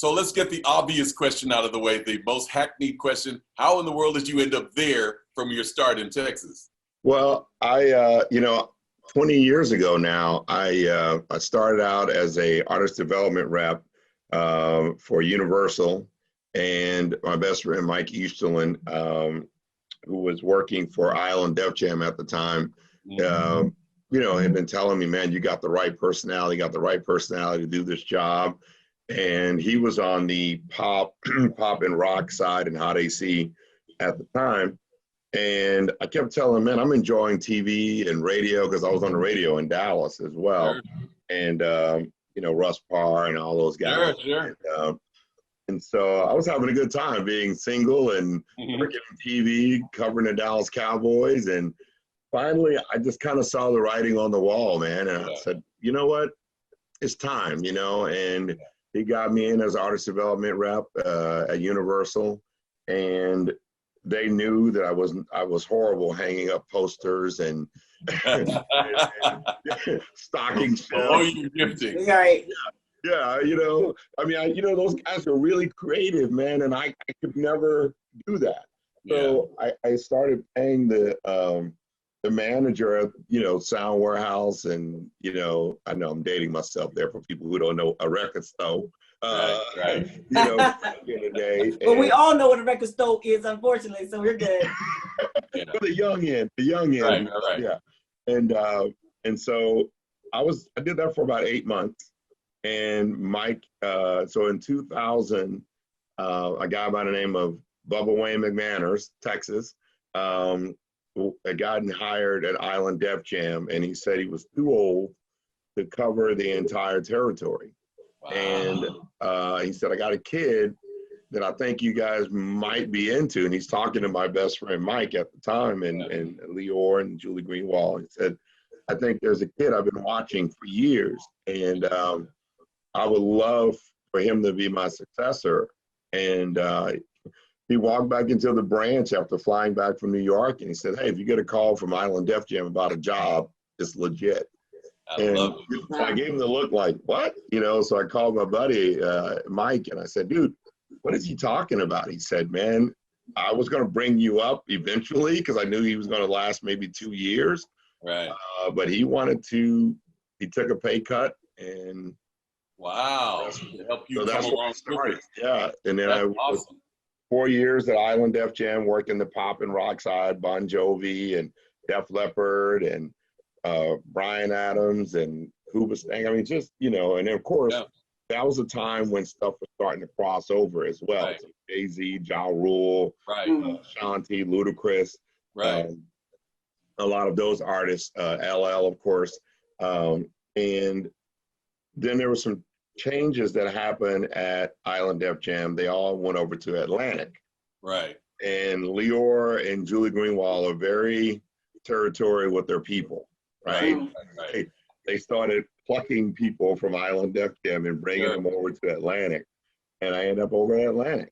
So let's get the obvious question out of the way, the most hackneyed question. How in the world did you end up there from your start in Texas? Well, 20 years ago now, I started out as a artist development rep for Universal, and my best friend Mike Easterlin, who was working for Island Def Jam at the time, had been telling me, man, you got the right personality, to do this job. And he was on the pop and rock side and Hot AC at the time. And I kept telling him, man, I'm enjoying TV and radio, because I was on the radio in Dallas as well. Sure. And, Russ Parr and all those guys. Sure. And so I was having a good time being single and working on TV, covering the Dallas Cowboys. And finally, I just kind of saw the writing on the wall, man. And I said, you know what? It's time, and he got me in as artist development rep at Universal. And they knew that I was horrible hanging up posters and stocking shelves. Oh, you're gifting. Right. Yeah, those guys are really creative, man, and I could never do that. So I started paying the manager at, Sound Warehouse, and, I know I'm dating myself there for people who don't know, a record store. Right. Back in the day. But we all know what a record store is, unfortunately, so we're good. The young end. Right. Yeah. And so I did that for about 8 months. And Mike, so in 2000, a guy by the name of Bubba Wayne McManus, Texas, had gotten hired at Island Def Jam, and he said he was too old to cover the entire territory. Wow. And he said, I got a kid that I think you guys might be into. And he's talking to my best friend Mike at the time, and Leor and Julie Greenwald. He said, I think there's a kid I've been watching for years, and I would love for him to be my successor. And he walked back into the branch after flying back from New York, and he said, hey, if you get a call from Island Def Jam about a job, it's legit. So I gave him the look like, what? So I called my buddy, Mike, and I said, dude, what is he talking about? He said, man, I was going to bring you up eventually, because I knew he was going to last maybe 2 years. Right. But he took a pay cut, and wow. To help you so come along. Yeah. And then I was 4 years at Island Def Jam, working the pop and rock side, Bon Jovi and Def Leppard and Bryan Adams and Hoobastank. I mean, just, and then of course, that was a time when stuff was starting to cross over as well. Right. So Jay-Z, Ja Rule, Shanti, Ludacris, a lot of those artists, LL, of course. And then there were some changes that happened at Island Def Jam. They all went over to Atlantic. Right. And Leor and Julie Greenwald are very territorial with their people, right? They started plucking people from Island Def Jam and bringing them over to Atlantic. And I ended up over at Atlantic.